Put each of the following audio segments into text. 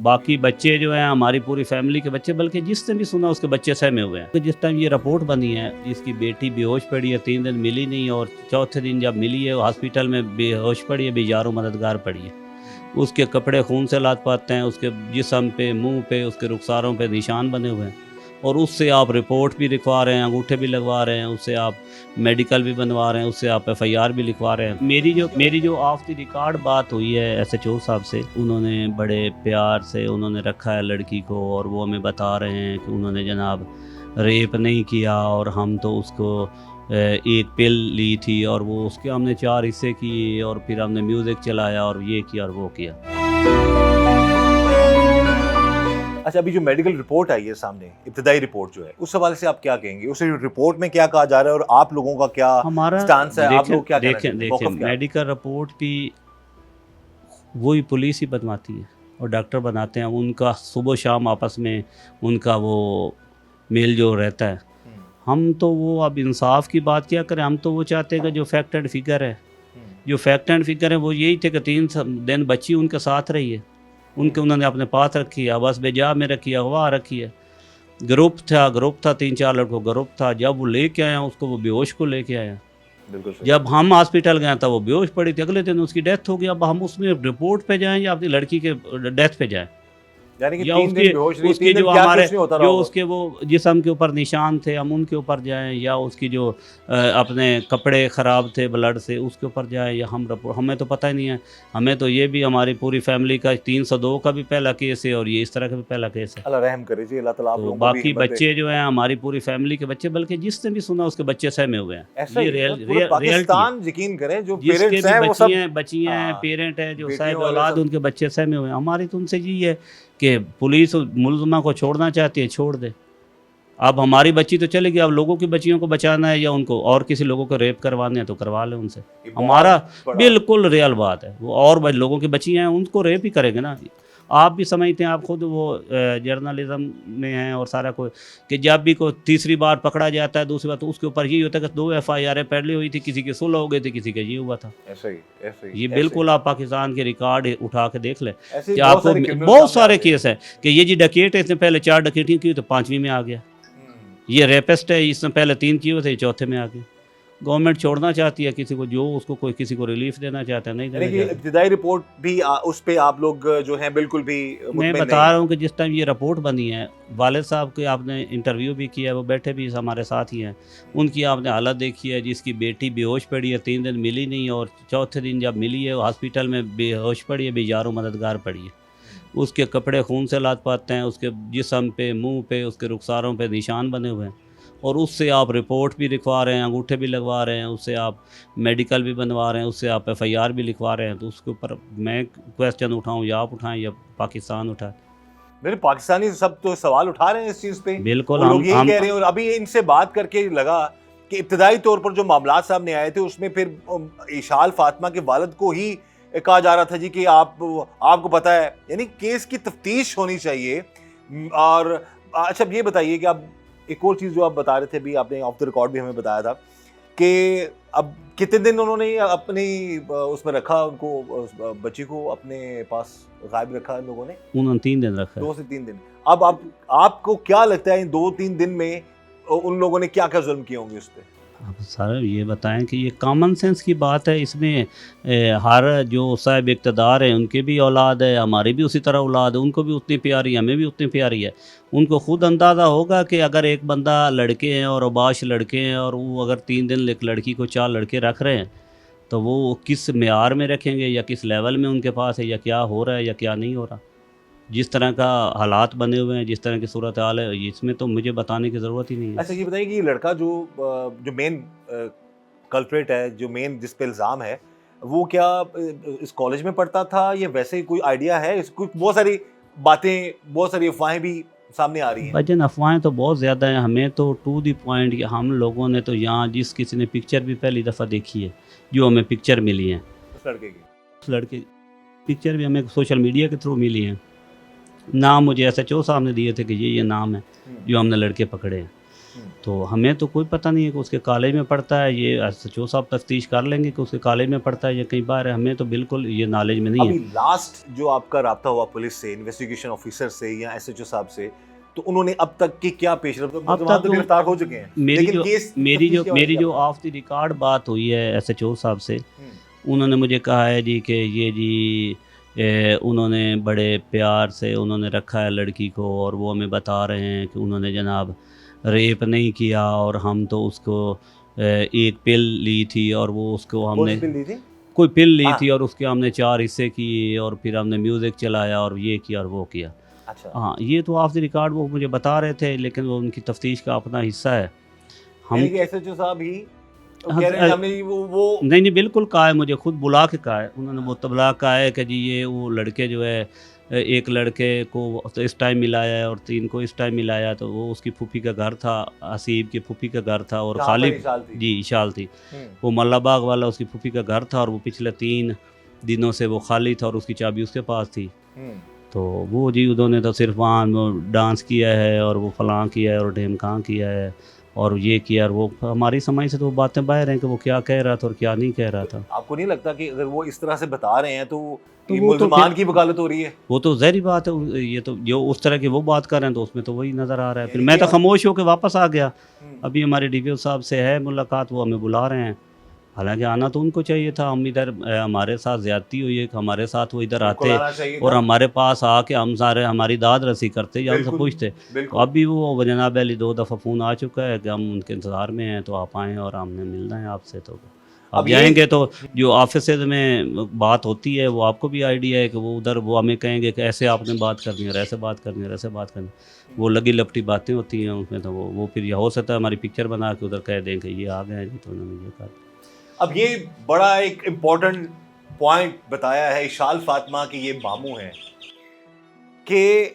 باقی بچے جو ہیں ہماری پوری فیملی کے بچے، بلکہ جس نے بھی سنا اس کے بچے سہمے ہوئے ہیں. جس ٹائم یہ رپورٹ بنی ہے جس کی بیٹی بے ہوش پڑی ہے، 3 دن ملی نہیں، اور چوتھے دن جب ملی ہے ہاسپٹل میں بے ہوش پڑی ہے، بیجار و مددگار پڑی ہے. اس کے کپڑے خون سے لات پاتے ہیں، اس کے جسم پہ، منہ پہ، اس کے رخساروں پہ نشان بنے ہوئے ہیں. اور اس سے آپ رپورٹ بھی لکھوا رہے ہیں، انگوٹھے بھی لگوا رہے ہیں، اس سے آپ میڈیکل بھی بنوا رہے ہیں، اس سے آپ FIR بھی لکھوا رہے ہیں. میری جو آف دی ریکارڈ بات ہوئی ہے SHO صاحب سے، انہوں نے بڑے پیار سے انہوں نے رکھا ہے لڑکی کو، اور وہ ہمیں بتا رہے ہیں کہ انہوں نے جناب ریپ نہیں کیا، اور ہم تو اس کو ایک پل لی تھی، اور وہ اس کے ہم نے 4 حصے کیے، اور پھر ہم نے میوزک چلایا اور یہ کیا اور وہ کیا. اچھا، ابھی جو میڈیکل رپورٹ آئی ہے سامنے، ابتدائی رپورٹ جو ہے، اس حوالے سے آپ کیا کہیں گے؟ اس رپورٹ میں کیا کہا جا رہا ہے اور آپ لوگوں کا کیا سٹانس ہے؟ آپ لوگ کیا کہنا چاہتے ہیں؟ دیکھیں میڈیکل رپورٹ بھی وہی پولیس ہی بنواتی ہے اور ڈاکٹر بناتے ہیں. ان کا صبح و شام آپس میں ان کا وہ میل جو رہتا ہے. ہم تو وہ اب انصاف کی بات کیا کریں، ہم تو وہ چاہتے ہیں کہ جو فیکٹ اینڈ فگر ہے، جو فیکٹ اینڈ فگر ہے وہ یہی تھے کہ 3 دن بچی ان کے ساتھ رہی ہے، انہوں نے اپنے پاس رکھی ہے، بس بیجا میں رکھی ہے، اغوا رکھی ہے. گروپ تھا 3-4 لڑکوں گروپ تھا. جب وہ لے کے آیا اس کو، وہ بے ہوش کو لے کے آیا. جب ہم ہاسپٹل گئے تھا وہ بے ہوش پڑی تھی، اگلے دن اس کی ڈیتھ ہو گئی. اب ہم اس میں رپورٹ پہ جائیں یا اپنی لڑکی کے ڈیتھ پہ جائیں، یعنی کہ یا 3 دن بے ہوش رہی، 3 دن جو کیا ہمارے کچھ نہیں ہوتا جو رہا اس کے وہ جسم کے اوپر نشان تھے ہم ان کے اوپر جائیں، یا اس کی جو اپنے کپڑے خراب تھے بلڈ سے اس کے اوپر جائیں، یا ہم رپورٹ، ہمیں تو پتہ ہی نہیں ہے. ہمیں تو یہ بھی ہماری پوری فیملی کا 302 کا بھی پہلا کیس ہے، اور یہ اس طرح کا بھی پہلا کیس ہے. اللہ رحم کرے جی، اللہ تعالیٰ آپ تو لوگوں کو بھی باقی ہمت دے. بچے جو ہیں ہماری پوری فیملی کے بچے، بلکہ جس نے بھی سنا اس کے بچے سہمے ہوئے ہیں. ایسا یہ ہی پورا پاکستان یقین کریں، جو جس کے پیرنٹس بھی ہیں وہ سب بچیاں ہیں، پیرنٹ ہیں جو بیٹیوں صاحب والے اولاد سب. ان کے بچے سہمے ہوئے ہیں. ہماری تو ان سے یہی ہے کہ پولیس ملزمہ کو چھوڑنا چاہتی ہے چھوڑ دے. اب ہماری بچی تو چلے گی، اب لوگوں کی بچیوں کو بچانا ہے یا ان کو اور کسی لوگوں کو ریپ کروانے ہیں تو کروا لیں ان سے. ہمارا بالکل ریئل بات ہے. وہ اور لوگوں کی بچیاں ہیں ان کو ریپ ہی کریں گے نا. آپ بھی سمجھتے ہیں، آپ خود وہ جرنلزم میں ہیں اور سارا کوئی، کہ جب بھی کوئی تیسری بار پکڑا جاتا ہے، دوسری بار تو اس کے اوپر یہی ہوتا ہے کہ 2 FIR پہلے ہوئی تھی، کسی کی 16 ہو گئی تھی، کسی کا یہ ہوا تھا. یہ بالکل آپ پاکستان کے ریکارڈ اٹھا کے دیکھ لیں کہ آپ کو بہت سارے کیس ہیں کہ یہ جی ڈکیٹ ہے، اس نے پہلے 4 ڈکیٹیں کی تو 5ویں میں آ گیا. یہ ریپسٹ ہے، اس نے پہلے 3 کیے ہوئے تھے، 4تھے میں آ گئے. گورنمنٹ چھوڑنا چاہتی ہے کسی کو، جو اس کو کوئی کسی کو ریلیف دینا چاہتا ہے نہیں دینا چاہتا. ابتدائی رپورٹ بھی اس پہ آپ لوگ جو ہیں بالکل بھی میں بتا رہا ہوں کہ جس ٹائم یہ رپورٹ بنی ہے، والد صاحب کے آپ نے انٹرویو بھی کیا ہے، وہ بیٹھے بھی ہمارے ساتھ ہی ہیں. ان کی آپ نے حالت دیکھی ہے، جس کی بیٹی بے ہوش پڑی ہے، 3 دن ملی نہیں، اور چوتھے دن جب ملی ہے ہاسپٹل میں بے ہوش پڑی ہے، بیجار و مددگار پڑی ہے. اس کے کپڑے خون سے لات پاتے ہیں، اس کے جسم پہ، منہ پہ، اس کے رخساروں پہ نشان بنے ہوئے ہیں. اور اس سے آپ رپورٹ بھی لکھوا رہے ہیں، انگوٹھے بھی لگوا رہے ہیں، اس سے آپ میڈیکل بھی بنوا رہے ہیں، اس سے آپ FIR بھی لکھوا رہے ہیں. تو اس کے اوپر میں کویسچن اٹھاؤں یا آپ اٹھائیں یا پاکستان اٹھائے؟ میرے پاکستانی سب تو سوال اٹھا رہے ہیں اس چیز پہ. بالکل لوگ یہی کہہ رہے ہیں. اور ابھی ان سے بات کر کے لگا کہ ابتدائی طور پر جو معاملات سامنے آئے تھے اس میں پھر ایشال فاطمہ کے والد کو ہی کہا جا رہا تھا جی کہ آپ کو پتہ ہے، یعنی کیس کی تفتیش ہونی چاہیے. اور اچھا یہ بتائیے کہ اب ایک اور چیز جو آپ بتا رہے تھے، بھی آپ نے آف دا ریکارڈ بھی ہمیں بتایا تھا کہ اب کتنے دن انہوں نے اپنی اس میں رکھا، ان کو بچی کو اپنے پاس غائب رکھا ان لوگوں نے؟ انہوں نے 3 دن رکھا، 2 سے 3 دن. اب آپ کو کیا لگتا ہے ان 2-3 دن میں ان لوگوں نے کیا کیا ظلم کیے ہوں گے اس پہ؟ اب سر یہ بتائیں کہ یہ کامن سینس کی بات ہے. اس میں ہر جو صاحب اقتدار ہیں ان کی بھی اولاد ہے، ہماری بھی اسی طرح اولاد ہے، ان کو بھی اتنی پیاری ہے، ہمیں بھی اتنی پیاری ہے. ان کو خود اندازہ ہوگا کہ اگر ایک بندہ لڑکے ہیں اور اوباش لڑکے ہیں، اور وہ اگر 3 دن ایک لڑکی کو 4 لڑکے رکھ رہے ہیں تو وہ کس معیار میں رکھیں گے، یا کس لیول میں ان کے پاس ہے، یا کیا ہو رہا ہے یا کیا نہیں ہو رہا. جس طرح کا حالات بنے ہوئے ہیں، جس طرح کی صورتحال ہے، اس میں تو مجھے بتانے کی ضرورت ہی نہیں ہے. اچھا یہ بتائیے کہ یہ لڑکا جو مین کلپریٹ ہے، جو مین جس پہ الزام ہے، وہ کیا اس کالج میں پڑھتا تھا یا ویسے کوئی آئیڈیا ہے؟ بہت ساری باتیں، بہت ساری افواہیں بھی سامنے آ رہی ہیں. بھجن افواہیں تو بہت زیادہ ہیں. ہمیں تو ٹو دی پوائنٹ، ہم لوگوں نے تو یہاں جس کسی نے پکچر بھی پہلی دفعہ دیکھی ہے، جو ہمیں پکچر ملی ہیں اس لڑکے کی، اس لڑکے پکچر بھی ہمیں سوشل میڈیا کے تھرو ملی ہیں. نام مجھے SHO صاحب نے دیے تھے کہ یہ نام ہے جو ہم نے لڑکے پکڑے ہیں. تو ہمیں تو کوئی پتہ نہیں ہے کہ اس کے کالج میں پڑھتا ہے. یہ SHO صاحب تفتیش کر لیں گے کہ اس کے کالج میں پڑھتا ہے یا کئی بار ہے. ہمیں تو بالکل یہ نالج میں نہیں ہے. ابھی لاسٹ جو آپ کا رابطہ ہوا پولیس سے، انویسٹیگیشن آفیسر سے یا SHO صاحب سے، تو انہوں نے اب تک کی کیا پیش رفت؟ اب تک تو گرفتار ہو چکے ہیں. میری جو آف دی ریکارڈ بات ہوئی ہے SHO صاحب سے، انہوں نے مجھے کہا ہے جی کہ یہ جی انہوں نے بڑے پیار سے انہوں نے رکھا ہے لڑکی کو، اور وہ ہمیں بتا رہے ہیں کہ انہوں نے جناب ریپ نہیں کیا، اور ہم تو اس کو ایک پل لی تھی اور وہ اس کو ہم نے کوئی پل لی تھی اور اس کے ہم نے 4 حصے کیے اور پھر ہم نے میوزک چلایا اور یہ کیا اور وہ کیا. ہاں یہ تو آف دی ریکارڈ وہ مجھے بتا رہے تھے، لیکن وہ ان کی تفتیش کا اپنا حصہ ہے. ہم SHO صاحب ہی کہہ رہے ہیں ہم نے وہ نہیں بالکل کہا ہے، مجھے خود بلا کے کہا ہے انہوں نے. مطلع کہا ہے کہ جی یہ وہ لڑکے جو ہے، ایک لڑکے کو اس ٹائم ملایا ہے اور 3 کو اس ٹائم ملایا، تو وہ اس کی پھوپھی کا گھر تھا، حسیب کی پھوپھی کا گھر تھا، اور خالد جی اشال تھی، وہ ملہ باغ والا اس کی پھوپھی کا گھر تھا، اور وہ پچھلے 3 دنوں سے وہ خالی تھا اور اس کی چابی اس کے پاس تھی. تو وہ جی انہوں نے تو صرف وہاں ڈانس کیا ہے اور وہ فلاں کیا ہے اور ڈھیمکاں کیا ہے اور یہ کیا، اور وہ ہماری سمجھ سے تو وہ باتیں باہر ہیں کہ وہ کیا کہہ رہا تھا اور کیا نہیں کہہ رہا تھا. آپ کو نہیں لگتا کہ اگر وہ اس طرح سے بتا رہے ہیں تو یہ ملزمان کی وکالت ہو رہی ہے؟ وہ تو ظاہری بات ہے، یہ تو جو اس طرح کی وہ بات کر رہے ہیں تو اس میں تو وہی نظر آ رہا ہے. پھر میں تو خاموش ہو کے واپس آ گیا. ابھی ہمارے DPO صاحب سے ہے ملاقات، وہ ہمیں بلا رہے ہیں، حالانکہ آنا تو ان کو چاہیے تھا. ہم ادھر ہمارے ساتھ زیادتی ہوئی ہے کہ ہمارے ساتھ وہ ادھر آتے اور ہمارے پاس آ کے ہم سارے ہماری داد رسی کرتے یا ہم سے پوچھتے. تو اب بھی وہ جناب علی 2 دفعہ فون آ چکا ہے کہ ہم ان کے انتظار میں ہیں، تو آپ آئیں اور ہم نے ملنا ہے آپ سے. تو اب جائیں گے تو جو آفیسز میں بات ہوتی ہے وہ آپ کو بھی آئیڈیا ہے کہ وہ ادھر وہ ہمیں کہیں گے کہ ایسے آپ نے بات کرنی ہے اور ایسے بات کرنی ہے اور ایسے بات کرنی ہے. وہ لگی لپٹی باتیں ہوتی ہیں اس میں. تو وہ پھر یہ ہو سکتا ہے ہماری پکچر بنا کے ادھر کہہ دیں کہ یہ آ گئے جی تو انہوں نے یہ کہا. اب یہ بڑا ایک امپورٹنٹ پوائنٹ بتایا ہے اشال فاطمہ کی یہ ماموں ہیں کہ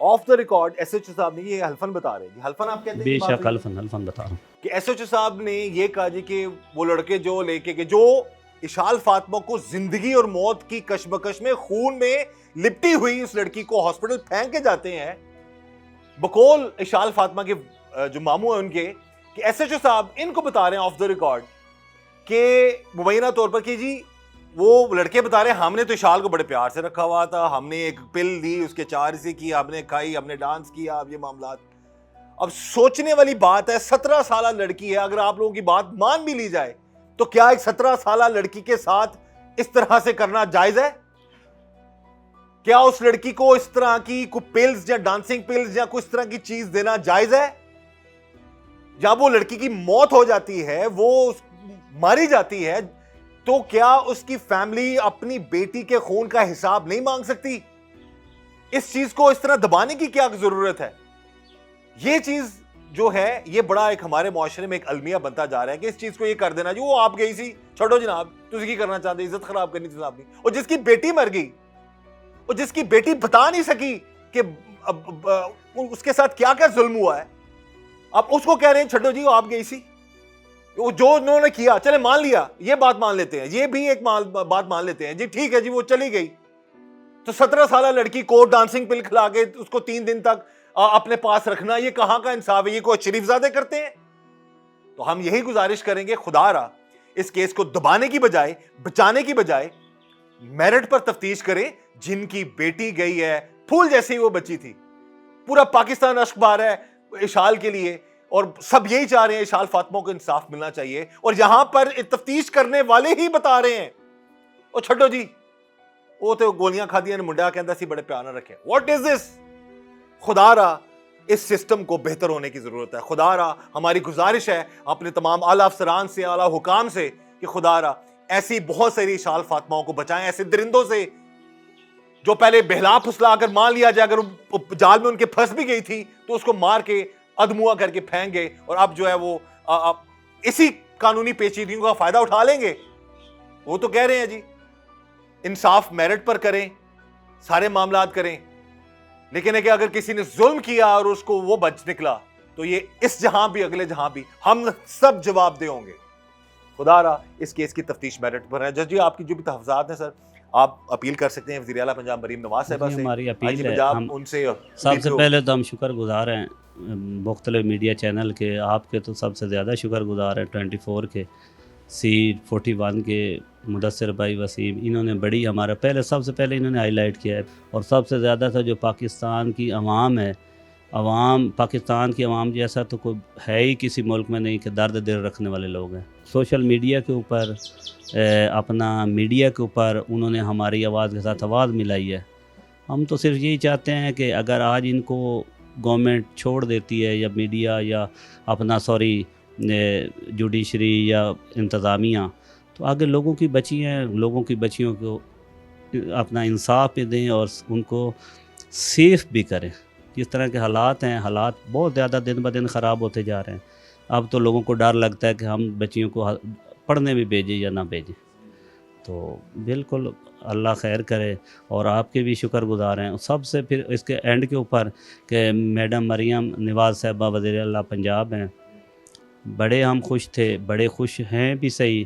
آف دا ریکارڈ SHO صاحب نے یہ حلفن بتا رہے ہیں. حلفن آپ کہتے ہیں؟ بے شک حلفن بتا رہا ہوں کہ SHO صاحب نے یہ کہا جی کہ وہ لڑکے جو لے کے جو اشال فاطمہ کو زندگی اور موت کی کشمکش میں خون میں لپٹی ہوئی اس لڑکی کو ہاسپٹل پھینک کے جاتے ہیں، بقول اشال فاطمہ کے جو ماموں ہیں ان کے، کہ SHO صاحب ان کو بتا رہے ہیں آف دا ریکارڈ کہ مبینہ طور پر کہ جی وہ لڑکے بتا رہے ہیں ہم نے تو اشال کو بڑے پیار سے رکھا ہوا تھا، ہم نے ایک پل دی، اس کے 4 حصے کی، ہم نے کھائی، ہم نے ڈانس کیا. اب یہ معاملات، اب سوچنے والی بات ہے، 17 سالہ لڑکی ہے. اگر آپ لوگوں کی بات مان بھی لی جائے تو کیا ایک 17 سالہ لڑکی کے ساتھ اس طرح سے کرنا جائز ہے؟ کیا اس لڑکی کو اس طرح کی کوئی پلز یا ڈانسنگ پلز یا کوئی اس طرح کی چیز دینا جائز ہے؟ جب وہ لڑکی کی موت ہو جاتی ہے، وہ ماری جاتی ہے، تو کیا اس کی فیملی اپنی بیٹی کے خون کا حساب نہیں مانگ سکتی؟ اس چیز کو اس طرح دبانے کی کیا ضرورت ہے؟ یہ چیز جو ہے یہ بڑا ایک ہمارے معاشرے میں ایک المیہ بنتا جا رہا ہے کہ اس چیز کو یہ کر دینا جو وہ آپ گئی سی، چھوڑو جناب تسی کی کرنا چاہتے، عزت خراب کرنی تھی صاحب نہیں. اور جس کی بیٹی مر گئی اور جس کی بیٹی بتا نہیں سکی کہ اس کے ساتھ کیا کیا ظلم ہوا ہے، آپ اس کو کہہ رہے ہیں چھوڑو جی وہ آپ گئی سی، جو انہوں نے کیا چلے مان لیا، یہ بات مان لیتے ہیں، یہ بھی ایک بات مان لیتے ہیں جی ٹھیک ہے جی وہ چلی گئی. تو 17 سالہ لڑکی کو ڈانسنگ پل کھلا کے اس کو 3 دن تک اپنے پاس رکھنا، یہ کہاں کا انصاف ہے؟ یہ کوئی شریف زادے کرتے ہیں؟ تو ہم یہی گزارش کریں گے خدا را اس کیس کو دبانے کی بجائے، بچانے کی بجائے میرٹ پر تفتیش کریں. جن کی بیٹی گئی ہے، پھول جیسی وہ بچی تھی، پورا پاکستان اشک بار ہے اشال کے لیے، اور سب یہی چاہ رہے ہیں اشال فاطمہ کو انصاف ملنا چاہیے، اور یہاں پر تفتیش کرنے والے ہی بتا رہے ہیں اور چھٹو جی وہ تو گولیاں کھا دیا نے منڈا کہندا سی بڑے پیار نہ رکھے. واٹ از دس؟ خدا را اس سسٹم کو بہتر ہونے کی ضرورت ہے. خدا را ہماری گزارش ہے اپنے تمام اعلیٰ افسران سے، اعلیٰ حکام سے کہ خدا را ایسی بہت ساری اشال فاطمہوں کو بچائیں، ایسے درندوں سے جو پہلے بہلا پھسلا کر مان لیا جائے اگر جال میں ان کے پھنس بھی گئی تھی تو اس کو مار کے ادموا کر کے پھینک گئے، اور اب جو ہے وہ اسی قانونی پیچیدگیوں کا فائدہ اٹھا لیں گے. وہ تو کہہ رہے ہیں جی انصاف میرٹ پر کریں، سارے معاملات کریں، لیکن ہے کہ اگر کسی نے ظلم کیا اور اس کو وہ بچ نکلا تو یہ اس جہاں بھی اگلے جہاں بھی ہم سب جواب دہ ہوں گے. خدا را اس کیس کی تفتیش میرٹ پر ہے. جج جی آپ کی جو بھی تحفظات ہیں سر آپ اپیل کر سکتے ہیں وزیر اعلیٰ پنجاب مریم نواز صاحبہ سے. ہماری اپیل ہے، ہم ان سے سب سے پہلے تو ہم شکر گزار ہیں مختلف میڈیا چینل کے، آپ کے تو سب سے زیادہ شکر گزار ہیں، 24 کے، C41 کے مدثر بھائی، وسیم، انہوں نے بڑی ہمارا سب سے پہلے انہوں نے ہائی لائٹ کیا ہے، اور سب سے زیادہ تھا جو پاکستان کی عوام ہے، پاکستان کی عوام جیسا تو کوئی ہے ہی کسی ملک میں نہیں کہ درد دل رکھنے والے لوگ ہیں۔ سوشل میڈیا کے اوپر، اپنا میڈیا کے اوپر انہوں نے ہماری آواز کے ساتھ آواز ملائی ہے۔ ہم تو صرف یہی چاہتے ہیں کہ اگر آج ان کو گورنمنٹ چھوڑ دیتی ہے، یا میڈیا، یا اپنا جوڈیشری یا انتظامیہ، تو آگے لوگوں کی بچی ہیں، لوگوں کی بچیوں کو اپنا انصاف بھی دیں اور ان کو سیف بھی کریں۔ جس طرح کے حالات ہیں، حالات بہت زیادہ دن بہ دن خراب ہوتے جا رہے ہیں۔ اب تو لوگوں کو ڈر لگتا ہے کہ ہم بچیوں کو پڑھنے بھی بھیجیں یا نہ بھیجیں۔ تو بالکل اللہ خیر کرے، اور آپ کے بھی شکر گزار ہیں۔ سب سے پھر اس کے اینڈ کے اوپر کہ میڈم مریم نواز صاحبہ وزیر اعلیٰ پنجاب ہیں، بڑے ہم خوش تھے، بڑے خوش ہیں بھی صحیح،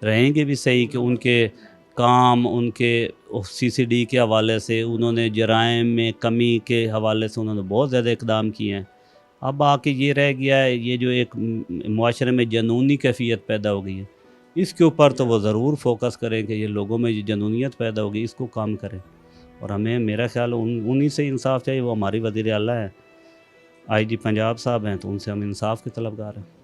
رہیں گے بھی صحیح کہ ان کے کام، ان کے CCD کے حوالے سے، انہوں نے جرائم میں کمی کے حوالے سے انہوں نے بہت زیادہ اقدام کیے ہیں۔ اب آ کے یہ رہ گیا ہے، یہ جو ایک معاشرے میں جنونی کیفیت پیدا ہو گئی ہے، اس کے اوپر تو وہ ضرور فوکس کریں کہ یہ لوگوں میں جو جنونیت پیدا ہوگی اس کو کام کریں، اور ہمیں میرا خیال انہی سے انصاف چاہیے۔ وہ ہماری وزیر اعلیٰ ہیں، IG پنجاب صاحب ہیں، تو ان سے ہم انصاف کے طلبگار ہیں۔